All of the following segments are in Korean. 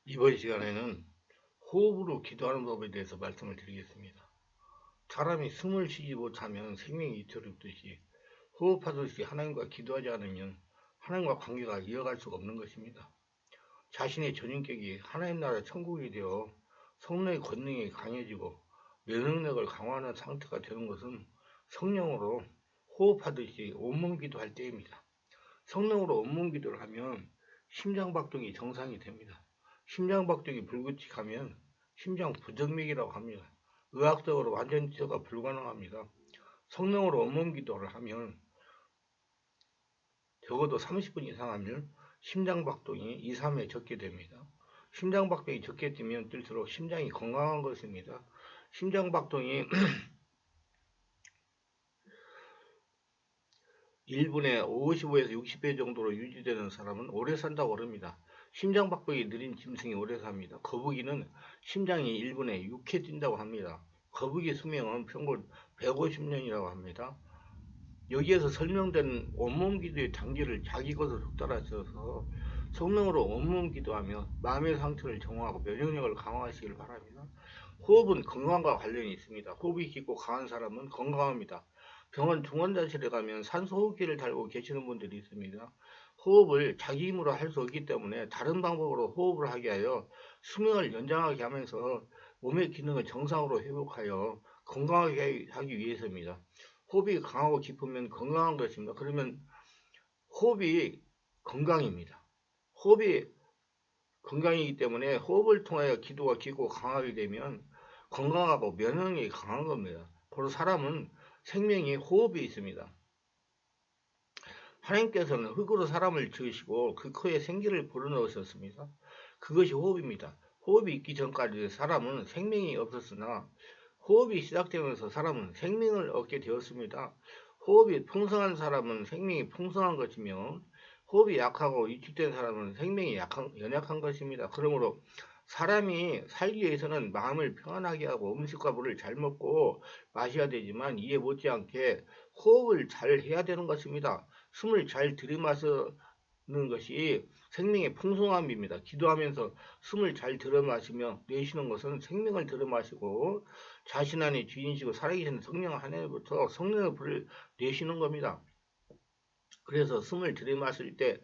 이번 시간에는 호흡으로 기도하는 법에 대해서 말씀을 드리겠습니다. 사람이 숨을 쉬지 못하면 생명이 위태롭듯이 호흡하듯이 하나님과 기도하지 않으면 하나님과 관계가 이어갈 수가 없는 것입니다. 자신의 전인격이 하나님 나라 천국이 되어 성령의 권능이 강해지고 면역력을 강화하는 상태가 되는 것은 성령으로 호흡하듯이 온몸 기도할 때입니다. 성령으로 온몸 기도를 하면 심장박동이 정상이 됩니다. 심장박동이 불규칙하면 심장 부정맥이라고 합니다. 의학적으로 완전 치료가 불가능합니다. 성령으로 온몸 기도를 하면 적어도 30분 이상 하면 심장박동이 2, 3회 적게 됩니다. 심장박동이 적게 뛰면 뛸수록 심장이 건강한 것입니다. 심장박동이 1분에 55에서 60회 정도로 유지되는 사람은 오래 산다고 합니다. 심장박동이 느린 짐승이 오래 삽니다. 거북이는 심장이 1분에 6회 뛴다고 합니다. 거북이 수명은 평균 150년이라고 합니다. 여기에서 설명된 온몸 기도의 단계를 자기 것으로 따라서서 성령으로 온몸 기도하며 마음의 상태를 정화하고 면역력을 강화하시길 바랍니다. 호흡은 건강과 관련이 있습니다. 호흡이 깊고 강한 사람은 건강합니다. 병원 중환자실에 가면 산소호흡기를 달고 계시는 분들이 있습니다. 호흡을 자기 힘으로 할 수 없기 때문에 다른 방법으로 호흡을 하게 하여 수명을 연장하게 하면서 몸의 기능을 정상으로 회복하여 건강하게 하기 위해서입니다. 호흡이 강하고 깊으면 건강한 것입니다. 그러면 호흡이 건강입니다. 호흡이 건강이기 때문에 호흡을 통하여 기도가 깊고 강하게 되면 건강하고 면역력이 강한 겁니다. 바로 사람은 생명이 호흡이 있습니다. 하나님께서는 흙으로 사람을 지으시고 그 코에 생기를 불어넣으셨습니다. 그것이 호흡입니다. 호흡이 있기 전까지 사람은 생명이 없었으나 호흡이 시작되면서 사람은 생명을 얻게 되었습니다. 호흡이 풍성한 사람은 생명이 풍성한 것이며 호흡이 약하고 위축된 사람은 생명이 연약한 것입니다. 그러므로 사람이 살기 위해서는 마음을 평안하게 하고 음식과 물을 잘 먹고 마셔야 되지만 이에 못지않게 호흡을 잘 해야 되는 것입니다. 숨을 잘 들이마시는 것이 생명의 풍성함입니다. 기도하면서 숨을 잘 들이마시며 내쉬는 것은 생명을 들이마시고 자신 안에 주인이시고 살아계신 성령 하나님부터 성령의 불을 내쉬는 겁니다. 그래서 숨을 들이마실 때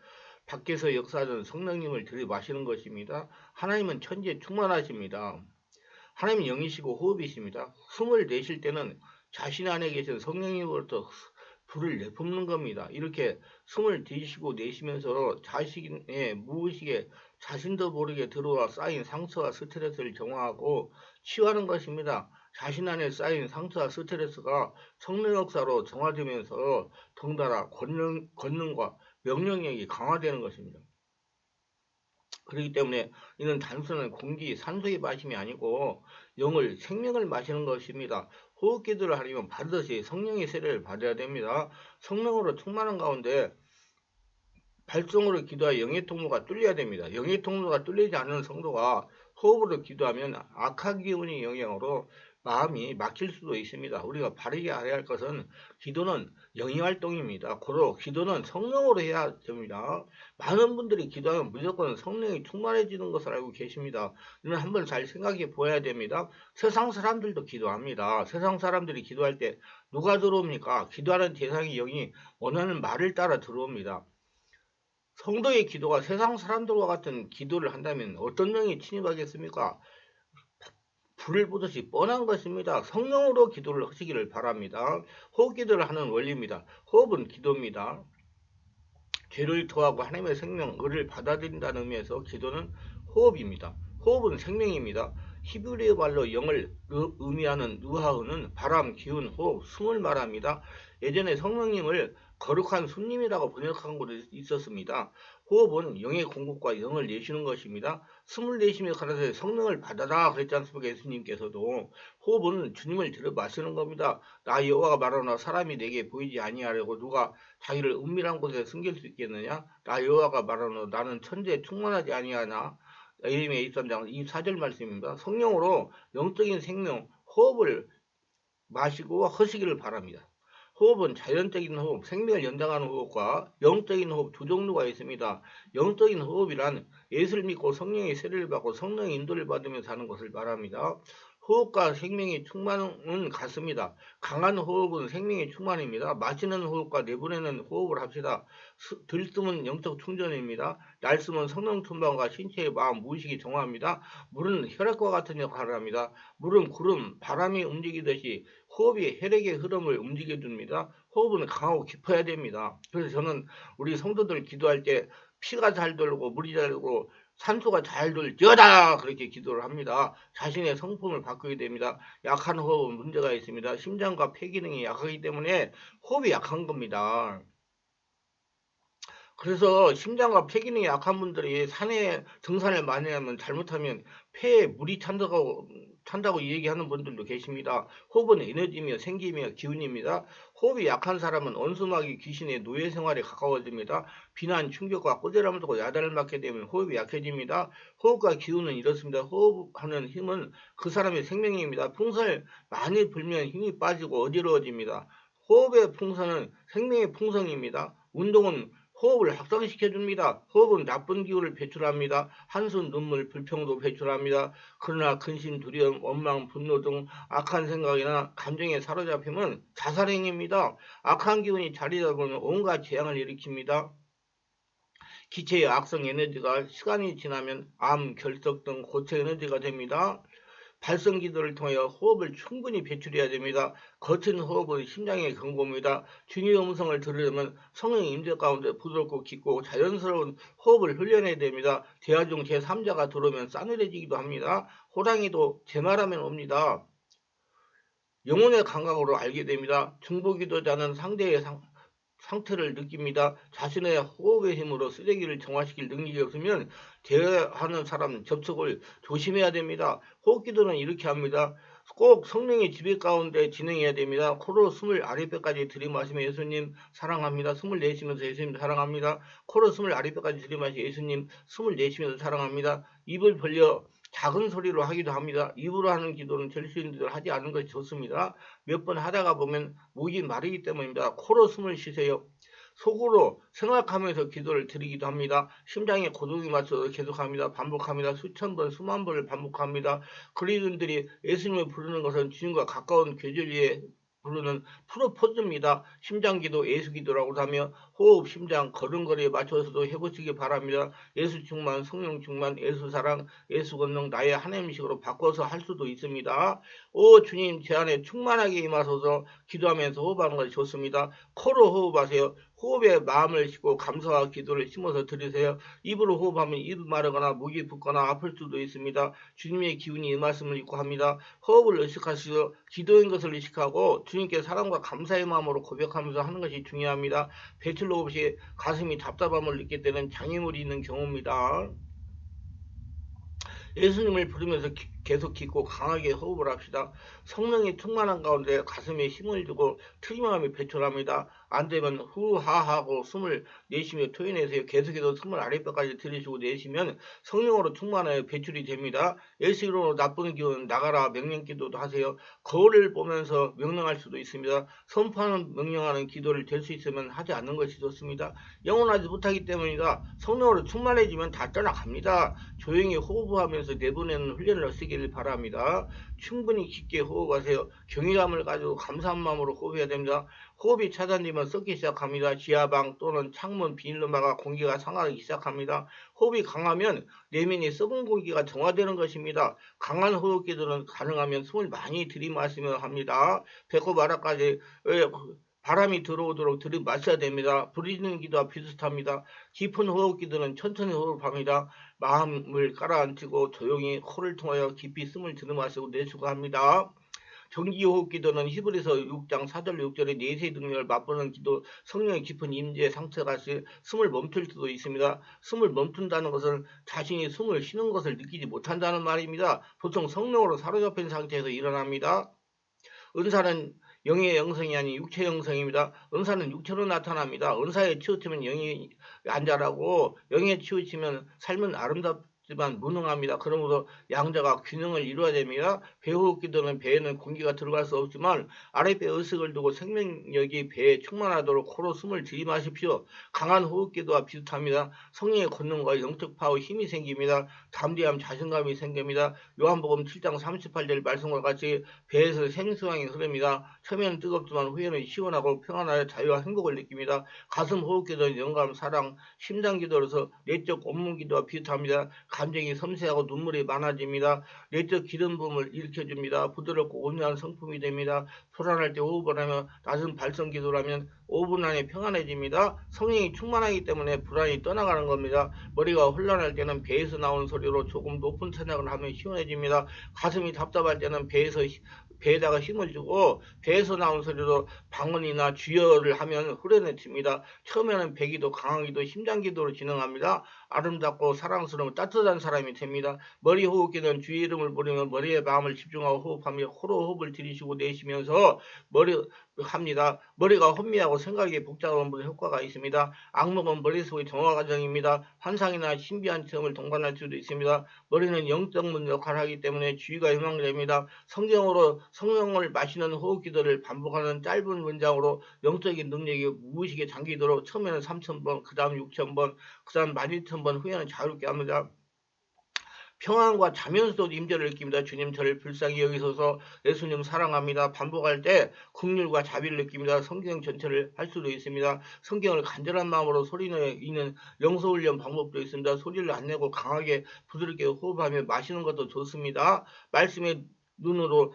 밖에서 역사하는 성령님을 들이마시는 것입니다. 하나님은 천지에 충만하십니다. 하나님은 영이시고 호흡이십니다. 숨을 내쉴 때는 자신 안에 계신 성령님으로부터 불을 내뿜는 겁니다. 이렇게 숨을 들이쉬고 내쉬면서 자신의 무의식에 자신도 모르게 들어와 쌓인 상처와 스트레스를 정화하고 치유하는 것입니다. 자신 안에 쌓인 상처와 스트레스가 성령 역사로 정화되면서 덩달아 권능과 명령력이 강화되는 것입니다. 그렇기 때문에 이는 단순한 공기, 산소의 마심이 아니고 영을, 생명을 마시는 것입니다. 호흡 기도를 하려면 반드시 성령의 세례를 받아야 됩니다. 성령으로 충만한 가운데 발성으로 기도하여 영의 통로가 뚫려야 됩니다. 영의 통로가 뚫리지 않는 성도가 호흡으로 기도하면 악한 기운의 영향으로 마음이 막힐 수도 있습니다. 우리가 바르게 해야 할 것은 기도는 영의 활동입니다. 고로 기도는 성령으로 해야 됩니다. 많은 분들이 기도하면 무조건 성령이 충만해지는 것을 알고 계십니다. 이는 한번 잘 생각해 보아야 됩니다. 세상 사람들도 기도합니다. 세상 사람들이 기도할 때 누가 들어옵니까? 기도하는 대상의 영이 원하는 말을 따라 들어옵니다. 성도의 기도가 세상 사람들과 같은 기도를 한다면 어떤 영이 침입하겠습니까? 불을 보듯이 뻔한 것입니다. 성령으로 기도를 하시기를 바랍니다. 호흡 기도를 하는 원리입니다. 호흡은 기도입니다. 죄를 토하고 하나님의 생명, 의를 받아들인다는 의미에서 기도는 호흡입니다. 호흡은 생명입니다. 히브리어 말로 영을 의미하는 누하우는 바람, 기운, 호흡, 숨을 말합니다. 예전에 성령님을 거룩한 숨님이라고 번역한 곳이 있었습니다. 호흡은 영의 공급과 영을 내쉬는 것입니다. 숨을 내쉬며 가라사대 성령을 받아라 그랬지 않습니까? 예수님께서도. 호흡은 주님을 들여 마시는 겁니다. 나 여호와가 말하노라 사람이 내게 보이지 아니하려고 누가 자기를 은밀한 곳에 숨길 수 있겠느냐? 나 여호와가 말하노라 나는 천지에 충만하지 아니하나? 예레미야 23장 24절 말씀입니다. 성령으로 영적인 생명, 호흡을 마시고 하시기를 바랍니다. 호흡은 자연적인 호흡, 생명을 연장하는 호흡과 영적인 호흡 두 종류가 있습니다. 영적인 호흡이란 예수를 믿고 성령의 세례를 받고 성령의 인도를 받으면서 하는 것을 말합니다. 호흡과 생명의 충만은 같습니다. 강한 호흡은 생명의 충만입니다. 마시는 호흡과 내보내는 호흡을 합시다. 들숨은 영적 충전입니다. 날숨은 성령 충만과 신체의 마음, 무의식이 정화합니다. 물은 혈액과 같은 역할을 합니다. 물은 구름, 바람이 움직이듯이 호흡이 혈액의 흐름을 움직여줍니다. 호흡은 강하고 깊어야 됩니다. 그래서 저는 우리 성도들 기도할 때 피가 잘 돌고 물이 잘 돌고 산소가 잘 돌려다 그렇게 기도를 합니다. 자신의 성품을 바꾸게 됩니다. 약한 호흡은 문제가 있습니다. 심장과 폐 기능이 약하기 때문에 호흡이 약한 겁니다. 그래서 심장과 폐 기능이 약한 분들이 산에 등산을 많이 하면 잘못하면 폐에 물이 찬다고 얘기하는 분들도 계십니다. 호흡은 에너지며 생기며 기운입니다. 호흡이 약한 사람은 원수마귀 귀신의 노예 생활에 가까워집니다. 비난, 충격과 꼬대람을 두고 야단을 맞게 되면 호흡이 약해집니다. 호흡과 기운은 이렇습니다. 호흡하는 힘은 그 사람의 생명입니다. 풍선을 많이 불면 힘이 빠지고 어지러워집니다. 호흡의 풍선은 생명의 풍성입니다. 운동은 호흡을 확장시켜줍니다. 호흡은 나쁜 기운을 배출합니다. 한숨, 눈물, 불평도 배출합니다. 그러나 근심, 두려움, 원망, 분노 등 악한 생각이나 감정에 사로잡히면 자살행위입니다. 악한 기운이 자리 잡으면 온갖 재앙을 일으킵니다. 기체의 악성 에너지가 시간이 지나면 암, 결석 등 고체 에너지가 됩니다. 발성 기도를 통하여 호흡을 충분히 배출해야 됩니다. 거친 호흡은 심장의 경고입니다. 중의 음성을 들으려면 성령의 임재 가운데 부드럽고 깊고 자연스러운 호흡을 훈련해야 됩니다. 대화 중 제3자가 들어오면 싸늘해지기도 합니다. 호랑이도 제 말하면 옵니다. 영혼의 감각으로 알게 됩니다. 중보기도자는 상대의 상태를 느낍니다. 자신의 호흡의 힘으로 쓰레기를 정화시킬 능력이 없으면 대화하는 사람 접촉을 조심해야 됩니다. 호흡기도는 이렇게 합니다. 꼭 성령의 지배 가운데 진행해야 됩니다. 코로 숨을 아랫배까지 들이마시며 예수님 사랑합니다. 숨을 내쉬면서 예수님 사랑합니다. 코로 숨을 아랫배까지 들이마시며 예수님 숨을 내쉬면서 사랑합니다. 입을 벌려 작은 소리로 하기도 합니다. 입으로 하는 기도는 절수인들 하지 않는 것이 좋습니다. 몇 번 하다가 보면 목이 마르기 때문입니다. 코로 숨을 쉬세요. 속으로 생각하면서 기도를 드리기도 합니다. 심장에 고동이 맞춰서 계속합니다. 반복합니다. 수천 번, 수만 번을 반복합니다. 그리스도인들이 예수님을 부르는 것은 주님과 가까운 교제에 부르는 프로포즈입니다. 심장기도 예수기도라고 하며 호흡, 심장, 걸음걸이에 맞춰서도 해보시기 바랍니다. 예수 충만, 성령 충만, 예수 사랑, 예수 권능, 나의 하나님식으로 바꿔서 할 수도 있습니다. 오 주님 제 안에 충만하게 임하소서 기도하면서 호흡하는 것이 좋습니다. 코로 호흡하세요. 호흡에 마음을 싣고 감사와 기도를 심어서 드리세요. 입으로 호흡하면 입이 마르거나 목이 붓거나 아플 수도 있습니다. 주님의 기운이 임하심을 입고 합니다. 호흡을 의식하시고 기도인 것을 의식하고 주님께 사랑과 감사의 마음으로 고백하면서 하는 것이 중요합니다. 배출로 없이 가슴이 답답함을 느낄 때는 장애물이 있는 경우입니다. 예수님을 부르면서 계속 깊고 강하게 호흡을 합시다. 성령이 충만한 가운데 가슴에 힘을 주고 틀림없이 배출합니다. 안되면 후하하고 숨을 내쉬며 토해내세요. 계속해서 숨을 아랫배까지 들이쉬고 내쉬면 성령으로 충만하여 배출이 됩니다. 예수 이름으로 나쁜 기운 나가라 명령기도도 하세요. 거울을 보면서 명령할 수도 있습니다. 선포하는 명령하는 기도를 될 수 있으면 하지 않는 것이 좋습니다. 영원하지 못하기 때문이다. 성령으로 충만해지면 다 떠나갑니다. 조용히 호흡하면서 내보내는 훈련을 쓰기를 바랍니다. 충분히 깊게 호흡하세요. 경외감을 가지고 감사한 마음으로 호흡해야 됩니다. 호흡이 차단되면 썩기 시작합니다. 지하방 또는 창문 비닐로 막아 공기가 상하기 시작합니다. 호흡이 강하면 내면이 썩은 공기가 정화되는 것입니다. 강한 호흡기도는 가능하면 숨을 많이 들이마시며 합니다. 배꼽 아래까지 바람이 들어오도록 들이마셔야 됩니다. 부르짖는 기도와 비슷합니다. 깊은 호흡기도는 천천히 호흡합니다. 마음을 깔아앉히고 조용히 코를 통하여 깊이 숨을 들이마시고 내쉬고 합니다. 정기호흡 기도는 히브리서 6장 4절 6절의 내세 능력을 맛보는 기도, 성령의 깊은 임재 상태가 숨을 멈출 수도 있습니다. 숨을 멈춘다는 것은 자신이 숨을 쉬는 것을 느끼지 못한다는 말입니다. 보통 성령으로 사로잡힌 상태에서 일어납니다. 은사는 영의 영성이 아닌 육체 영성입니다. 은사는 육체로 나타납니다. 은사에 치우치면 영이 안 자라고 영에 치우치면 삶은 하지만 무능합니다. 그러므로 양자가 균형을 이루어야 됩니다. 배호흡 기도는 배에는 공기가 들어갈 수 없지만 아랫배 의식을 두고 생명력이 배에 충만하도록 코로 숨을 들이마십시오. 강한 호흡 기도와 비슷합니다. 성령의 권능과 영적 파워 힘이 생깁니다. 담대함 자신감이 생깁니다. 요한복음 7장 38절 말씀과 같이 배에서 생수강이 흐릅니다. 처음에는 뜨겁지만 후에는 시원하고 평안하여 자유와 행복을 느낍니다. 가슴 호흡 기도는 영감, 사랑, 심장 기도로서 내적 온문 기도와 비슷합니다. 감정이 섬세하고 눈물이 많아집니다. 내적 기름 부음을 일으켜줍니다. 부드럽고 온유한 성품이 됩니다. 불안할 때 호흡을 하며 낮은 발성 기도를 하면 5분 안에 평안해집니다. 성령이 충만하기 때문에 불안이 떠나가는 겁니다. 머리가 혼란할 때는 배에서 나오는 소리로 조금 높은 찬양을 하면 시원해집니다. 가슴이 답답할 때는 배에다가 힘을 주고 배에서 나온 소리로 방언이나 주여를 하면 후련해집니다. 처음에는 배기도, 강하기도, 심장기도로 진행합니다. 아름답고 사랑스러운 따뜻한 사람이 됩니다. 머리 호흡기는 주의 이름을 부르며 머리에 마음을 집중하고 호흡하며 코로 호흡을 들이쉬고 내쉬면서 합니다. 머리가 혼미하고 생각이 복잡한 분의 효과가 있습니다. 악몽은 머릿속의 정화 과정입니다. 환상이나 신비한 체험을 동반할 수도 있습니다. 머리는 영적 문 역할을 하기 때문에 주의가 희망됩니다. 성령을 마시는 호흡 기도를 반복하는 짧은 문장으로 영적인 능력이 무의식에 잠기도록 처음에는 3,000번, 그 다음 6,000번, 그 다음 12,000번 후에는 자유롭게 합니다. 평안과 자면서도 임재를 느낍니다. 주님 저를 불쌍히 여기소서. 예수님 사랑합니다. 반복할 때 긍휼과 자비를 느낍니다. 성경 전체를 할 수도 있습니다. 성경을 간절한 마음으로 소리내어 읽는 영서훈련 방법도 있습니다. 소리를 안 내고 강하게 부드럽게 호흡하며 마시는 것도 좋습니다. 말씀의 눈으로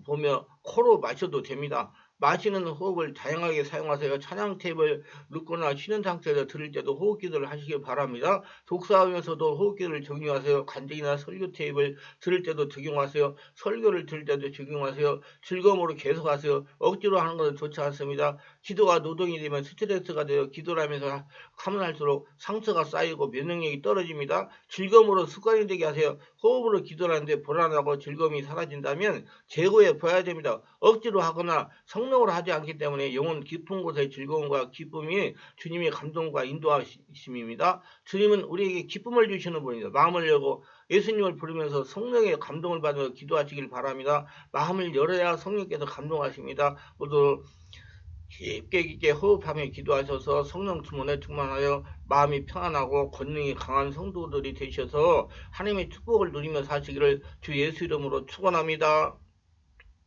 보며 코로 마셔도 됩니다. 마시는 호흡을 다양하게 사용하세요. 찬양 탭을 넣거나 쉬는 상태에서 들을 때도 호흡 기도를 하시길 바랍니다. 독서하면서도 호흡 기도를 적용하세요. 간증이나 설교 탭을 들을 때도 적용하세요. 설교를 들을 때도 적용하세요. 즐거움으로 계속하세요. 억지로 하는 것은 좋지 않습니다. 기도가 노동이 되면 스트레스가 되어 기도를 하면서 하면 할수록 상처가 쌓이고 면역력이 떨어집니다. 즐거움으로 습관이 되게 하세요. 호흡으로 기도를 하는데 불안하고 즐거움이 사라진다면 재고해 봐야 됩니다. 억지로 하거나 성령으로 하지 않기 때문에 영혼 깊은 곳의 즐거움과 기쁨이 주님의 감동과 인도하심입니다. 주님은 우리에게 기쁨을 주시는 분입니다. 마음을 열고 예수님을 부르면서 성령의 감동을 받으며 기도하시길 바랍니다. 마음을 열어야 성령께서 감동하십니다. 모두 깊게 호흡하며 기도하셔서 성령 충만에 충만하여 마음이 평안하고 권능이 강한 성도들이 되셔서 하나님의 축복을 누리며 사시기를 주 예수 이름으로 축원합니다.